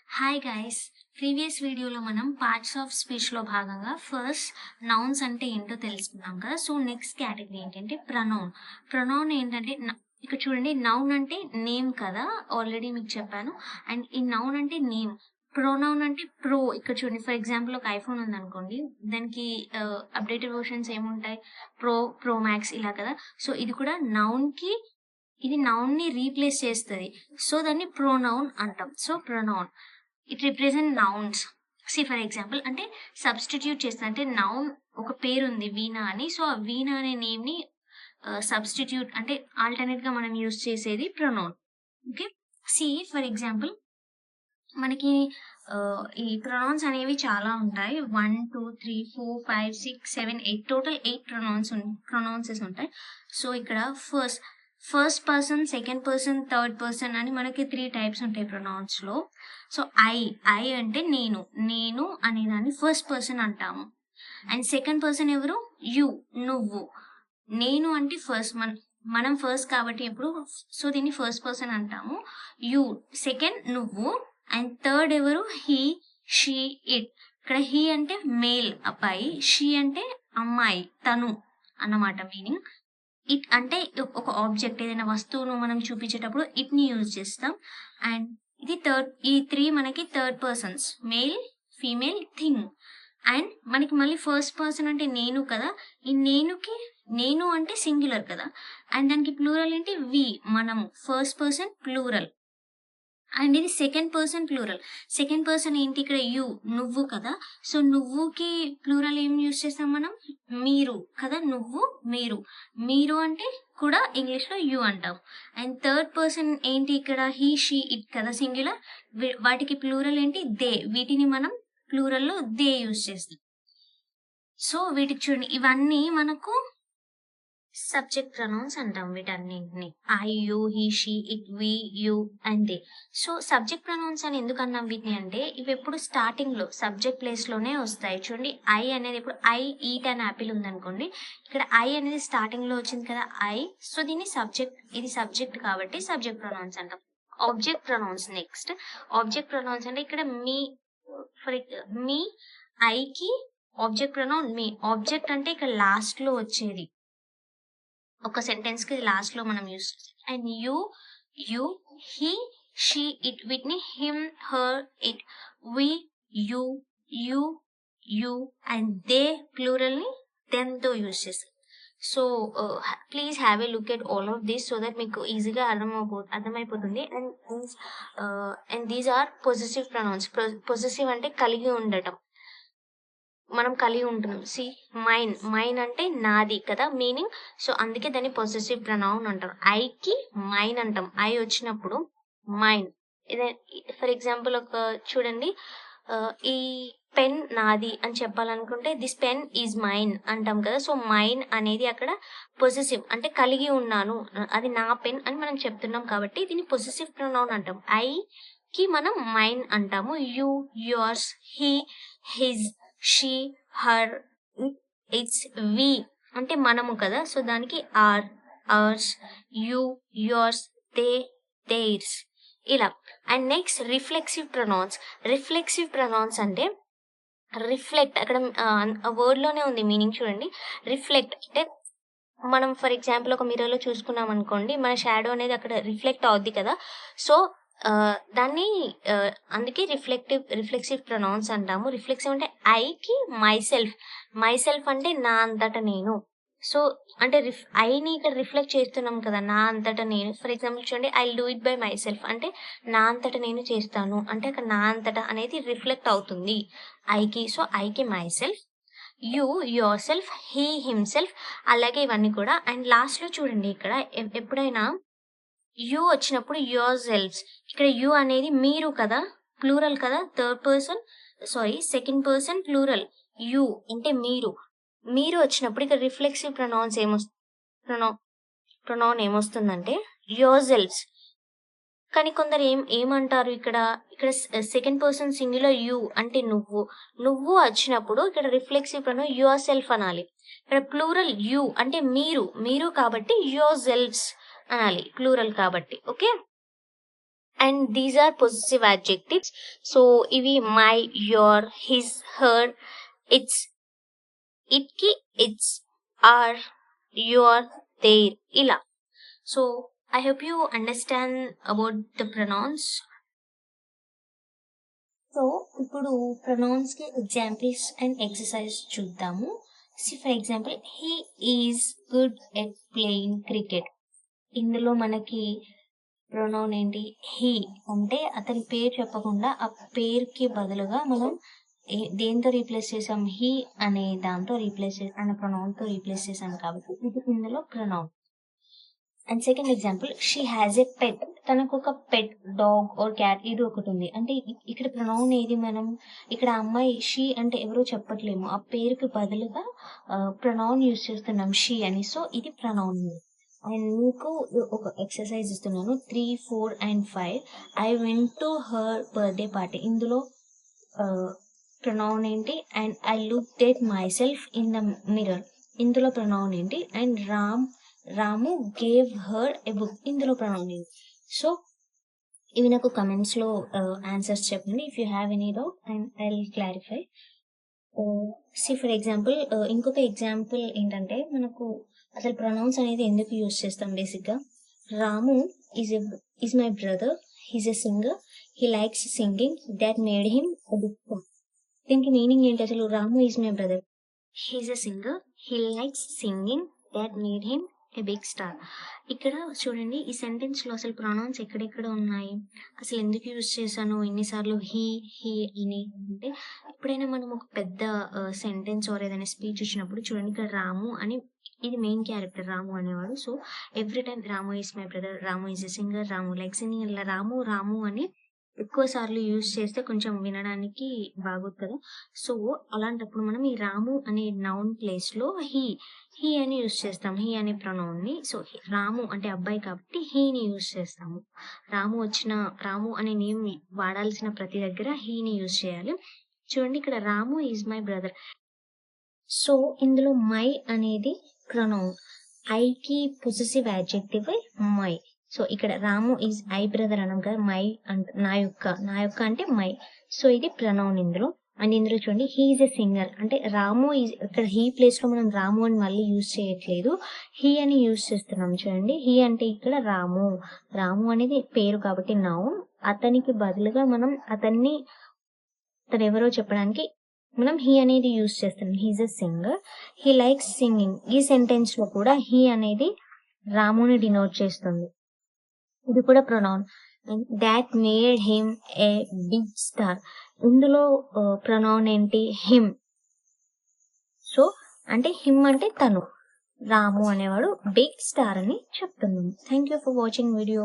Hi guys previous వీడియోలో మనం parts of స్పీచ్లో భాగంగా ఫస్ట్ నౌన్స్ అంటే ఏంటో తెలుసుకున్నాం కదా. సో నెక్స్ట్ కేటగిరీ ఏంటంటే ప్రొనౌన్. ప్రొనౌన్ ఏంటంటే ఇక్కడ చూడండి, నౌన్ అంటే నేమ్ కదా, ఆల్రెడీ మీకు చెప్పాను. అండ్ ఈ నౌన్ అంటే నేమ్, ప్రొనౌన్ అంటే ప్రో. ఇక్కడ చూడండి, ఫర్ ఎగ్జాంపుల్ ఒక ఐఫోన్ ఉంది అనుకోండి, దానికి అప్డేటెడ్ వర్షన్స్ ఏముంటాయి, ప్రో మ్యాక్స్ ఇలా కదా. సో ఇది కూడా ఇది నౌన్ ని రీప్లేస్ చేస్తుంది, సో దాన్ని ప్రొనౌన్ అంటాం. So pronoun it represent nouns. For example అంటే సబ్స్టిట్యూట్ చేస్తుంది, అంటే నౌన్ ఒక పేరు ఉంది వీణా అని, సో ఆ వీణా అనే నేమ్ ని సబ్స్టిట్యూట్ అంటే ఆల్టర్నేట్ గా మనం యూజ్ చేసేది ప్రొనౌన్. ఓకే, ఫర్ ఎగ్జాంపుల్ మనకి ఈ ప్రొనౌన్స్ అనేవి చాలా ఉంటాయి. 1 2 3 4 5 6 7 8 టోటల్ 8 ప్రొనౌన్సెస్ ఉంటాయి. సో ఇక్కడ first person, second person, third person అని మనకి 3 టైప్స్ ఉంటాయి ప్రొనౌన్స్ లో. సో ఐ అంటే నేను అనేదాన్ని ఫస్ట్ పర్సన్ అంటాము. అండ్ సెకండ్ పర్సన్ ఎవరు, యు, నువ్వు. నేను అంటే ఫస్ట్, మనం ఫస్ట్ కాబట్టి ఎప్పుడు, సో దీన్ని ఫస్ట్ పర్సన్ అంటాము. యు సెకండ్, నువ్వు. అండ్ థర్డ్ ఎవరు, హీ, షీ, ఇట్. ఇక్కడ హీ అంటే మేల్ అబ్బాయి, షీ అంటే అమ్మాయి తను అన్నమాట మీనింగ్. ఇట్ అంటే ఒక ఆబ్జెక్ట్, ఏదైనా వస్తువును మనం చూపించేటప్పుడు ఇట్ ని యూజ్ చేస్తాం. అండ్ ఈ 3 మనకి third persons, male, female, thing. And మనకి మళ్ళీ ఫస్ట్ పర్సన్ అంటే నేను కదా, ఈ నేను అంటే సింగులర్ కదా, అండ్ దానికి ప్లూరల్ ఏంటి, వి, మనము. First person plural. అండ్ ఇది second person plural. Second person ఏంటి, ఇక్కడ యు, నువ్వు కదా, సో నువ్వుకి ప్లూరల్ ఏం యూజ్ చేస్తాం మనం, మీరు కదా, నువ్వు, మీరు అంటే కూడా ఇంగ్లీష్ లో యు అంటాం. అండ్ థర్డ్ పర్సన్ ఏంటి, ఇక్కడ హీ, షీ, ఇట్ కదా, సింగులర్. వాటికి ప్లూరల్ ఏంటి, దే. వీటిని మనం ప్లూరల్ లో దే యూజ్ చేస్తాం. సో వీటికి చూడండి, ఇవన్నీ మనకు సబ్జెక్ట్ ప్రొనౌన్స్ అంటాం వీటన్నింటిని. I, you, he, she, it, we, you and they. So subject pronouns అని ఎందుకు అన్నాం వీటిని అంటే, ఇవి ఎప్పుడు స్టార్టింగ్ లో సబ్జెక్ట్ ప్లేస్ లోనే వస్తాయి. చూడండి, ఐ అనేది ఇప్పుడు ఐ ఈట్ అండ్ యాపిల్ ఉందనుకోండి, ఇక్కడ ఐ అనేది స్టార్టింగ్ లో వచ్చింది కదా, ఐ. సో దీన్ని ఇది సబ్జెక్ట్ కాబట్టి సబ్జెక్ట్ ప్రొనౌన్స్ అంటాం. Object pronouns next. Object pronouns అంటే ఇక్కడ మీ ఐకి ఆబ్జెక్ట్ ప్రొనౌన్ మీ. ఆబ్జెక్ట్ అంటే ఇక్కడ లాస్ట్ లో వచ్చేది, ఒక సెంటెన్స్ కి లాస్ట్ లో మనం use. And you, he, she, it, వీటిని him, her, it, we, you and they plural ని దెమ్ తో యూజ్ చేస్తాం. So please have a look at all of this so that మీకు ఈజీగా అర్థమైపోతుంది. And these are possessive pronouns. Possessive అంటే కలిగి ఉండటం, మనం కలిగి ఉంటున్నాం. మైన్ అంటే నాది కదా మీనింగ్, సో అందుకే దాన్ని పొసెసివ్ ప్రొనౌన్ అంటారు. ఐకి మైన్ అంటాం, ఐ వచ్చినప్పుడు మైన్. ఫర్ ఎగ్జాంపుల్ ఒక చూడండి, ఈ పెన్ నాది అని చెప్పాలనుకుంటే దిస్ పెన్ ఈజ్ మైన్ అంటాం కదా. సో మైన్ అనేది అక్కడ పొసెసివ్, అంటే కలిగి ఉన్నాను, అది నా పెన్ అని మనం చెప్తున్నాం కాబట్టి దీన్ని పొసెసివ్ ప్రొనౌన్ అంటాం. ఐ కి మనం మైన్ అంటాము. You, yours, he, his, she, her, its, we అంటే మనము కదా, సో దానికి our, ours, you, yours, they, theirs ఇలా. And next reflexive pronouns. Reflexive pronouns అంటే రిఫ్లెక్ట్, అక్కడ వర్డ్ లోనే ఉంది మీనింగ్. చూడండి, రిఫ్లెక్ట్ అంటే మనం ఫర్ ఎగ్జాంపుల్ ఒక మిర్రర్ లో చూసుకున్నాం అనుకోండి, మన షాడో అనేది అక్కడ రిఫ్లెక్ట్ అవుద్ది కదా. సో దాన్ని అందుకే రిఫ్లెక్సివ్ ప్రొనౌన్స్ అంటాము. రిఫ్లెక్సివ్ అంటే ఐకి మైసెల్ఫ్ అంటే నా అంతటా నేను. సో అంటే ఐని ఇక్కడ రిఫ్లెక్ట్ చేస్తున్నాం కదా, నా అంతటా నేను. ఫర్ ఎగ్జాంపుల్ చూడండి, I do it by my self అంటే నా అంతటా నేను చేస్తాను, అంటే అక్కడ నా అంతటా అనేది రిఫ్లెక్ట్ అవుతుంది ఐకి. సో ఐకి myself, you, yourself, he, himself, అలాగే ఇవన్నీ కూడా. అండ్ లాస్ట్ లో చూడండి, ఇక్కడ ఎప్పుడైనా యు వచ్చినప్పుడు యువర్ సెల్ఫ్స్, ఇక్కడ యు అనేది మీరు కదా, ప్లూరల్ కదా, సెకండ్ పర్సన్ ప్లూరల్. యు అంటే మీరు వచ్చినప్పుడు ఇక్కడ రిఫ్లెక్సివ్ ప్రొనౌన్ ఏమొస్తుందంటే యువర్ సెల్ఫ్స్. కానీ కొందరు ఏమంటారు, ఇక్కడ సెకండ్ పర్సన్ సింగులర్ యు అంటే నువ్వు వచ్చినప్పుడు ఇక్కడ రిఫ్లెక్సివ్ ప్రొనౌన్ యువర్ సెల్ఫ్ అనాలి. ఇక్కడ ప్లూరల్ యు అంటే మీరు కాబట్టి యువర్ సెల్ఫ్స్ అనాలి, ప్లూరల్ కాబట్టి. Okay, and these are positive adjectives. So ఇవి my, your, his, her, its, ఇట్కి, ఇట్స్, ఆర్, యువర్, దేర్, ఇలా. So I hope you understand about the pronouns. So ఇప్పుడు ప్రొనౌన్స్ కి ఎగ్జాంపుల్స్ అండ్ ఎక్సర్సైజ్ చూద్దాము. For example, he is good at playing cricket. ఇందులో మనకి pronoun ఏంటి? He. అంటే అతని పేరు చెప్పకుండా ఆ పేరుకి బదులుగా మనం దేంతో రీప్లేస్ చేసాం? హీ అనే దాంతో అనే ప్రొనౌన్ తో రీప్లేస్ చేసాం కాబట్టి ఇది ఇందులో pronoun. And second example, she has a pet. తనకు ఒక పెట్ డాగ్ ఆర్ క్యాట్ ఇది ఒకటి ఉంది. అంటే ఇక్కడ ప్రొనౌన్ ఏది? మనం ఇక్కడ అమ్మాయి షీ అంటే ఎవరో చెప్పట్లేము, ఆ పేరుకి బదులుగా ప్రొనౌన్ యూజ్ చేస్తున్నాం షీ అని. సో ఇది ప్రొనౌన్. అండ్ మీకు ఒక ఎక్సర్సైజ్ ఇస్తున్నాను 3, 4 and 5. I went to her birthday party. ఇందులో ప్రొనౌన్ ఏంటి? And I look at my self in the mirror. ఇందులో ప్రొనౌన్ ఏంటి? And Ramu gave her a book. ఇందులో ప్రొనౌన్ ఏంటి? సో ఇవి నాకు కమెంట్స్ లో ఆన్సర్స్ చెప్పండి. If you have any doubt and I will clarify. For example, ఇంకొక example ఏంటంటే, మనకు అసలు ప్రొనౌన్స్ అనేది ఎందుకు యూజ్ చేస్తాం? బేసిక్గా Ramu is my brother, he's a singer, he likes singing, that made him a big star. దీనికి మీనింగ్ ఏంటి అసలు? Ramu is my brother, he's a singer, he likes singing, that made him a big star. ఇక్కడ చూడండి, ఈ sentence లో అసలు pronounce ఎక్కడెక్కడ ఉన్నాయి, అసలు ఎందుకు యూజ్ చేశాను ఎన్నిసార్లు హీ అని అంటే, ఎప్పుడైనా మనం ఒక పెద్ద సెంటెన్స్ ఆర్ ఏదైనా స్పీచ్ ఇచ్చినప్పుడు చూడండి, ఇక్కడ రాము అని, ఇది మెయిన్ క్యారెక్టర్ రాము అనేవాడు. So every time Ramu is my brother, Ramu is a singer, Ramu like singing, ఇలా రాము అని ఎక్కువ సార్లు యూజ్ చేస్తే కొంచెం వినడానికి బాగోదు కదా. సో అలాంటప్పుడు మనం ఈ రాము అనే నౌన్ ప్లేస్ లో హీ అని యూజ్ చేస్తాం, హీ అనే ప్రొనౌన్ ని. సో రాము అంటే అబ్బాయి కాబట్టి హీని యూజ్ చేస్తాము. రాము అనే నేమ్ వాడాల్సిన ప్రతి దగ్గర హీని యూజ్ చేయాలి. చూడండి, ఇక్కడ Ramu is my brother. So ఇందులో మై అనేది ప్రొనౌన్, ఐకి పొసెసివ్ యాడ్జెక్టివ్ మై. సో ఇక్కడ రాము ఈజ్ ఐ బ్రదర్ అనం కదా, మై అంటే నా యొక్క అంటే మై. సో ఇది ప్రొనౌన్ ఇందులో. అండ్ ఇందులో చూడండి, హీ ఈజ్ ఎ సింగర్ అంటే రాము ఈజ్, ఇక్కడ హీ ప్లేస్ లో మనం రాము అని మళ్ళీ యూజ్ చేయట్లేదు, హీ అని యూజ్ చేస్తున్నాం. చూడండి, హీ అంటే ఇక్కడ రాము అనేది పేరు కాబట్టి నౌన్, అతనికి బదులుగా మనం అతను ఎవరో చెప్పడానికి మనం హీ అనేది యూజ్ చేస్తున్నాం. He's a singer, he likes singing. ఈ సెంటెన్స్ లో కూడా హీ అనేది రాముని డినోట్ చేస్తుంది, ఇది కూడా pronoun. That made him a big star. ఇందులో ప్రొనౌన్ ఏంటి? హిమ్. సో అంటే హిమ్ అంటే తను, రాము అనేవాడు బిగ్ స్టార్ అని చెప్తున్నాం. Thank you for watching video.